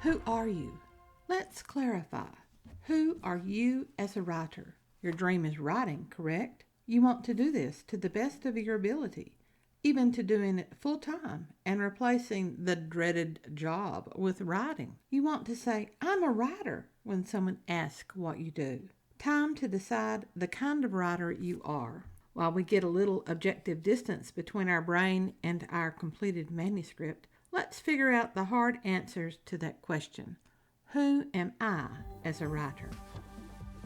Who are you? Let's clarify. Who are you as a writer? Your dream is writing, correct? You want to do this to the best of your ability, even to doing it full time and replacing the dreaded job with writing. You want to say, I'm a writer, when someone asks what you do. Time to decide the kind of writer you are. While we get a little objective distance between our brain and our completed manuscript, let's figure out the hard answers to that question. Who am I as a writer?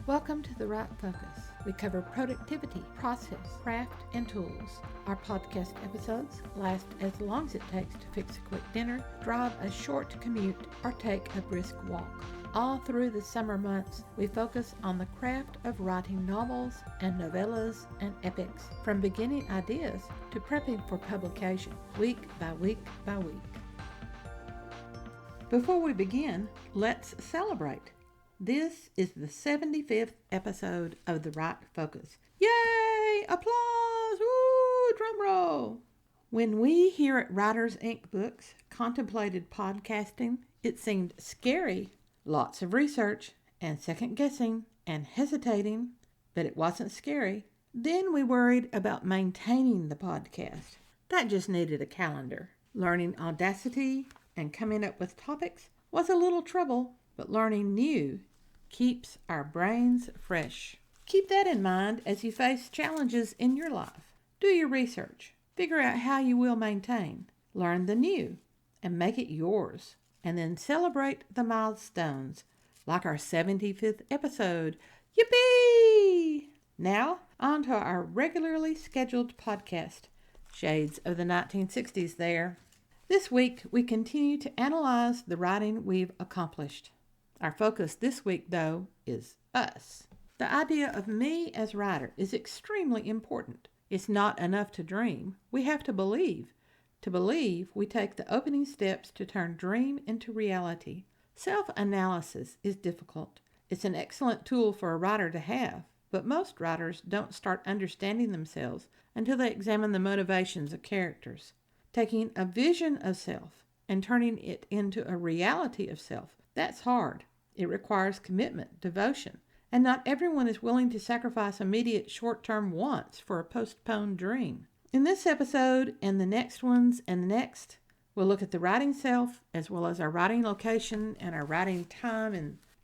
Welcome to The Right Focus. We cover productivity, process, craft, and tools. Our podcast episodes last as long as it takes to fix a quick dinner, drive a short commute, or take a brisk walk. All through the summer months, we focus on the craft of writing novels and novellas and epics, from beginning ideas to prepping for publication, week by week by week. Before we begin, let's celebrate. This is the 75th episode of The Right Focus. Yay! Applause! Woo! Drum roll! When we here at Writers Inc. Books contemplated podcasting, it seemed scary. Lots of research and second guessing and hesitating, but it wasn't scary. Then we worried about maintaining the podcast. That just needed a calendar. Learning Audacity and coming up with topics was a little trouble, but learning new keeps our brains fresh. Keep that in mind as you face challenges in your life. Do your research. Figure out how you will maintain. Learn the new and make it yours. And then celebrate the milestones, like our 75th episode. Yippee! Now, on to our regularly scheduled podcast. Shades of the 1960s there. This week, we continue to analyze the writing we've accomplished. Our focus this week, though, is us. The idea of me as writer is extremely important. It's not enough to dream. We have to believe. To believe, we take the opening steps to turn dream into reality. Self-analysis is difficult. It's an excellent tool for a writer to have, but most writers don't start understanding themselves until they examine the motivations of characters. Taking a vision of self and turning it into a reality of self, that's hard. It requires commitment, devotion, and not everyone is willing to sacrifice immediate short-term wants for a postponed dream. In this episode and the next ones and the next, we'll look at the writing self as well as our writing location and our writing time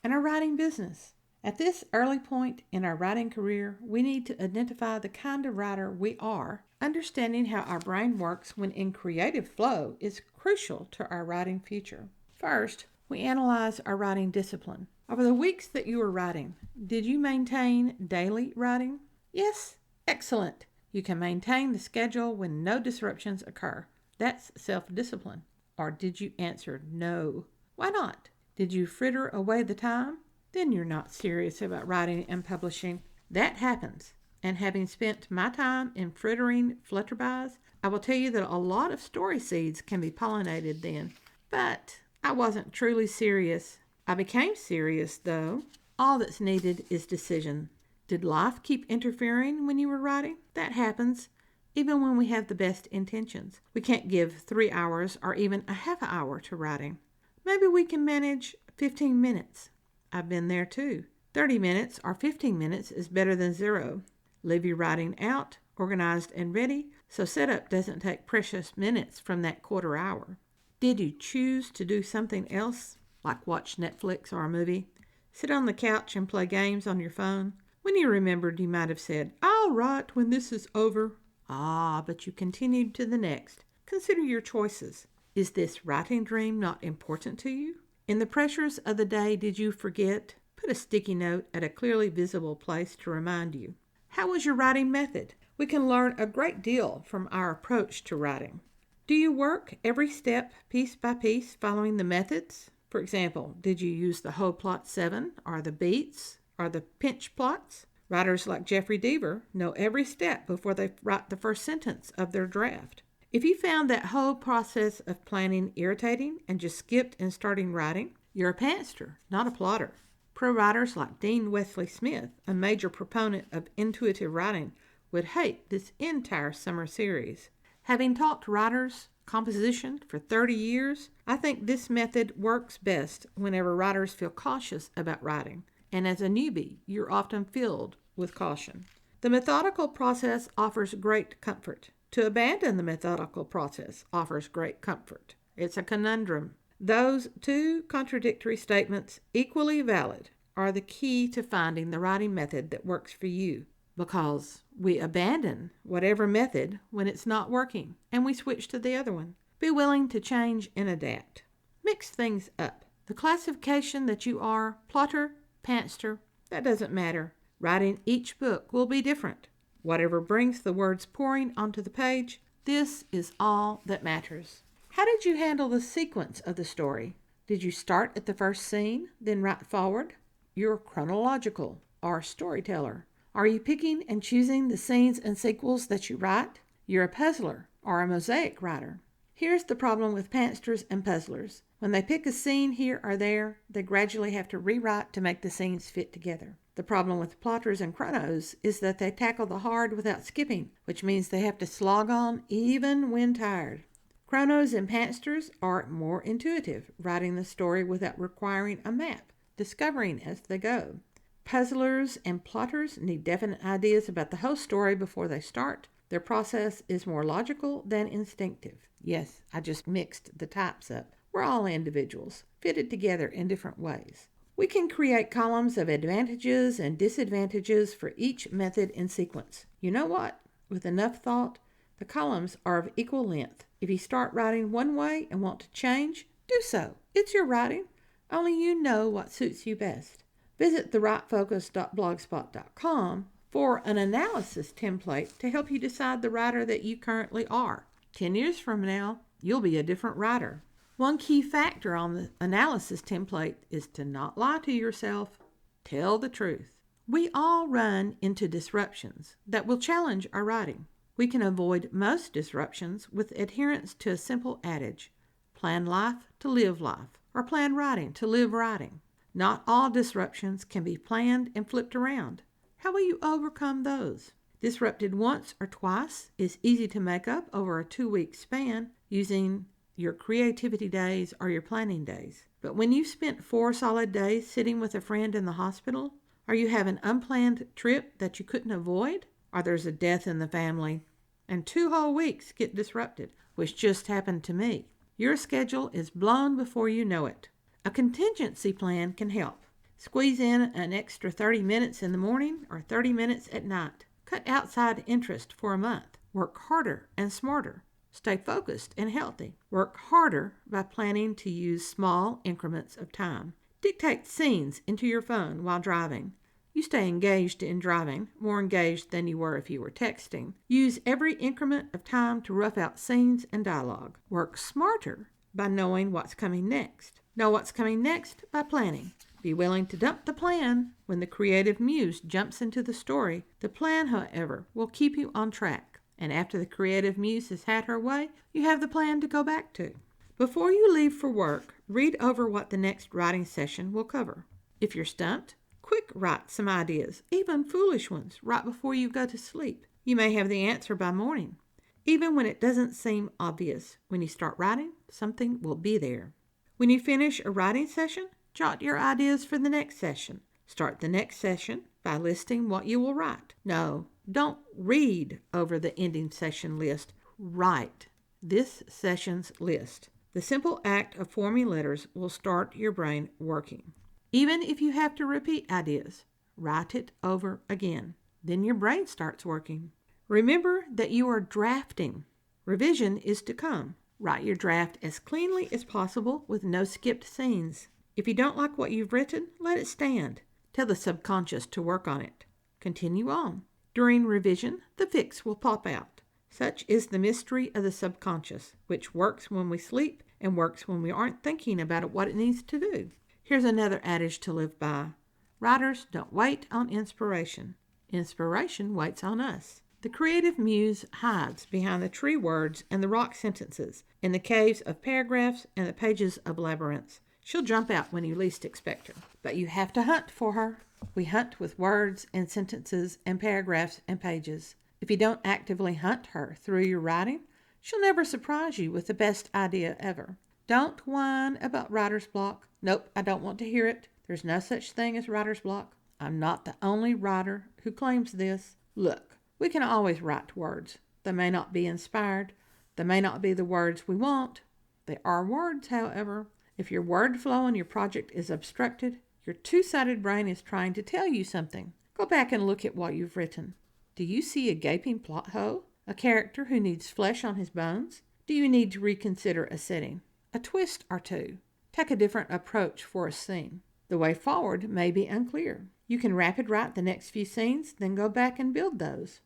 and our writing business. At this early point in our writing career, we need to identify the kind of writer we are. Understanding how our brain works when in creative flow is crucial to our writing future. First, we analyze our writing discipline. Over the weeks that you were writing, did you maintain daily writing? Yes? Excellent. You can maintain the schedule when no disruptions occur. That's self-discipline. Or did you answer no? Why not? Did you fritter away the time? Then you're not serious about writing and publishing. That happens. And having spent my time in frittering flutterbys, I will tell you that a lot of story seeds can be pollinated then. But I wasn't truly serious. I became serious, though. All that's needed is decision. Did life keep interfering when you were writing? That happens, even when we have the best intentions. We can't give 3 hours or even a half hour to writing. Maybe we can manage 15 minutes. I've been there too. 30 minutes or 15 minutes is better than 0. Leave your writing out, organized and ready, so setup doesn't take precious minutes from that quarter hour. Did you choose to do something else, like watch Netflix or a movie? Sit on the couch and play games on your phone? When you remembered, you might have said, I'll write when this is over. But you continued to the next. Consider your choices. Is this writing dream not important to you? In the pressures of the day, did you forget? Put a sticky note at a clearly visible place to remind you. How was your writing method? We can learn a great deal from our approach to writing. Do you work every step, piece by piece, following the methods? For example, did you use the whole plot 7, or the beats, or the pinch plots? Writers like Jeffrey Deaver know every step before they write the first sentence of their draft. If you found that whole process of planning irritating and just skipped and starting writing, you're a pantster, not a plotter. Pro writers like Dean Wesley Smith, a major proponent of intuitive writing, would hate this entire summer series. Having taught writers composition for 30 years, I think this method works best whenever writers feel cautious about writing. And as a newbie, you're often filled with caution. The methodical process offers great comfort. To abandon the methodical process offers great comfort. It's a conundrum. Those two contradictory statements, equally valid, are the key to finding the writing method that works for you, because we abandon whatever method when it's not working and we switch to the other one. Be willing to change and adapt. Mix things up. The classification that you are, plotter, pantster, that doesn't matter. Writing each book will be different. Whatever brings the words pouring onto the page, this is all that matters. How did you handle the sequence of the story? Did you start at the first scene, then write forward? You're chronological or storyteller. Are you picking and choosing the scenes and sequels that you write? You're a puzzler or a mosaic writer. Here's the problem with pantsters and puzzlers. When they pick a scene here or there, they gradually have to rewrite to make the scenes fit together. The problem with plotters and chronos is that they tackle the hard without skipping, which means they have to slog on even when tired. Chronos and pantsters are more intuitive, writing the story without requiring a map, discovering as they go. Puzzlers and plotters need definite ideas about the whole story before they start. Their process is more logical than instinctive. Yes, I just mixed the types up. We're all individuals, fitted together in different ways. We can create columns of advantages and disadvantages for each method in sequence. You know what? With enough thought, the columns are of equal length. If you start writing one way and want to change, do so. It's your writing. Only you know what suits you best. Visit thewritefocus.blogspot.com for an analysis template to help you decide the writer that you currently are. 10 years from now, you'll be a different writer. One key factor on the analysis template is to not lie to yourself. Tell the truth. We all run into disruptions that will challenge our writing. We can avoid most disruptions with adherence to a simple adage: plan life to live life, or plan writing to live writing. Not all disruptions can be planned and flipped around. How will you overcome those? Disrupted once or twice is easy to make up over a 2-week span using your creativity days or your planning days. But when you've spent 4 solid days sitting with a friend in the hospital, or you have an unplanned trip that you couldn't avoid, or there's a death in the family, and 2 whole weeks get disrupted, which just happened to me, your schedule is blown before you know it. A contingency plan can help. Squeeze in an extra 30 minutes in the morning or 30 minutes at night. Cut outside interest for a month. Work harder and smarter. Stay focused and healthy. Work harder by planning to use small increments of time. Dictate scenes into your phone while driving. You stay engaged in driving, more engaged than you were if you were texting. Use every increment of time to rough out scenes and dialogue. Work smarter by knowing what's coming next. Know what's coming next by planning. Be willing to dump the plan when the creative muse jumps into the story. The plan, however, will keep you on track. And after the creative muse has had her way, you have the plan to go back to. Before you leave for work, read over what the next writing session will cover. If you're stumped, quick write some ideas, even foolish ones, right before you go to sleep. You may have the answer by morning. Even when it doesn't seem obvious, when you start writing, something will be there. When you finish a writing session, jot your ideas for the next session. Start the next session by listing what you will write. No, don't read over the ending session list. Write this session's list. The simple act of forming letters will start your brain working. Even if you have to repeat ideas, write it over again. Then your brain starts working. Remember that you are drafting. Revision is to come. Write your draft as cleanly as possible with no skipped scenes. If you don't like what you've written, let it stand. Tell the subconscious to work on it. Continue on. During revision, the fix will pop out. Such is the mystery of the subconscious, which works when we sleep and works when we aren't thinking about what it needs to do. Here's another adage to live by. Writers don't wait on inspiration. Inspiration waits on us. The creative muse hides behind the tree words and the rock sentences, in the caves of paragraphs and the pages of labyrinths. She'll jump out when you least expect her. But you have to hunt for her. We hunt with words and sentences and paragraphs and pages. If you don't actively hunt her through your writing, She'll never surprise you with the best idea ever. Don't whine about writer's block. Nope, I don't want to hear it. There's no such thing as writer's block. I'm not the only writer who claims this. Look, we can always write words. They may not be inspired. They may not be the words we want. They are words, however. If your word flow in your project is obstructed, your two-sided brain is trying to tell you something. Go back and look at what you've written. Do you see a gaping plot hole? A character who needs flesh on his bones? Do you need to reconsider a setting? A twist or two? Take a different approach for a scene. The way forward may be unclear. You can rapid write the next few scenes, then go back and build those,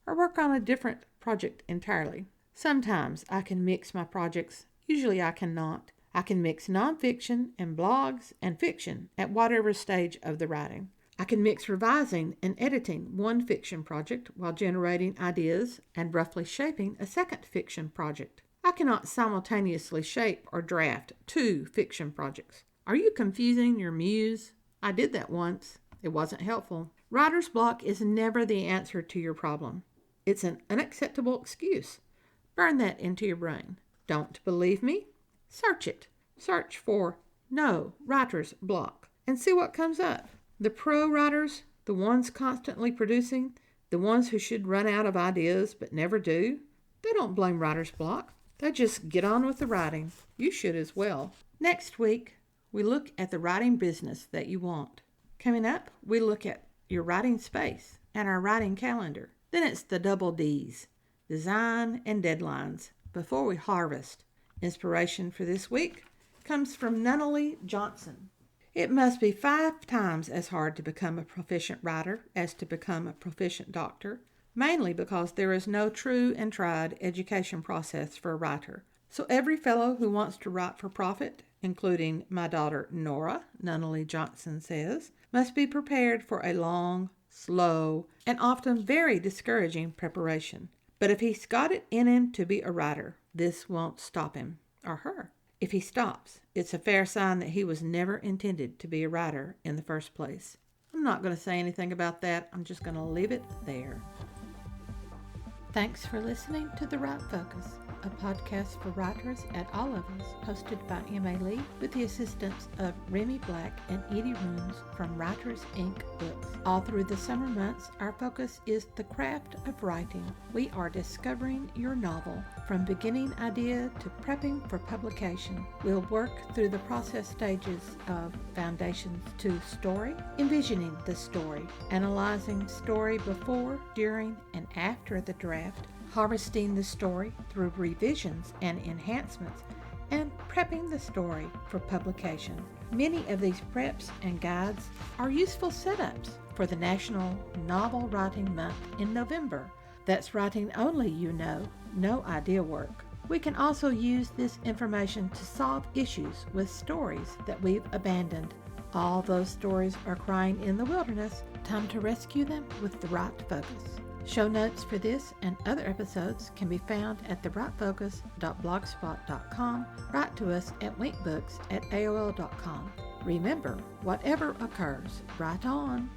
or work on a different project entirely. Sometimes I can mix my projects. Usually I cannot. I can mix nonfiction and blogs and fiction at whatever stage of the writing. I can mix revising and editing one fiction project while generating ideas and roughly shaping a second fiction project. I cannot simultaneously shape or draft two fiction projects. Are you confusing your muse? I did that once. It wasn't helpful. Writer's block is never the answer to your problem. It's an unacceptable excuse. Burn that into your brain. Don't believe me? Search it. Search for no writer's block and see what comes up. The pro writers, the ones constantly producing, the ones who should run out of ideas but never do, they don't blame writer's block. They just get on with the writing. You should as well. Next week, we look at the writing business that you want. Coming up, we look at your writing space and our writing calendar. Then it's the double D's, design and deadlines, before we harvest. Inspiration for this week comes from Nunnally Johnson. It must be 5 times as hard to become a proficient writer as to become a proficient doctor, mainly because there is no true and tried education process for a writer. So every fellow who wants to write for profit, including my daughter Nora, Nunnally Johnson says, must be prepared for a long, slow, and often very discouraging preparation. But if he's got it in him to be a writer, this won't stop him, or her. If he stops, it's a fair sign that he was never intended to be a writer in the first place. I'm not going to say anything about that. I'm just going to leave it there. Thanks for listening to The Right Focus, a podcast for writers at all levels, hosted by M.A. Lee with the assistance of Remy Black and Edie Runes from Writers Inc. Books. All through the summer months, our focus is the craft of writing. We are discovering your novel from beginning idea to prepping for publication. We'll work through the process stages of foundations to story, envisioning the story, analyzing story before, during, and after the draft, harvesting the story through revisions and enhancements, and prepping the story for publication. Many of these preps and guides are useful setups for the National Novel Writing Month in November. That's writing only, no idea work. We can also use this information to solve issues with stories that we've abandoned. All those stories are crying in the wilderness. Time to rescue them with the right focus. Show notes for this and other episodes can be found at therightfocus.blogspot.com. Write to us at winkbooks@aol.com. Remember, whatever occurs, write on.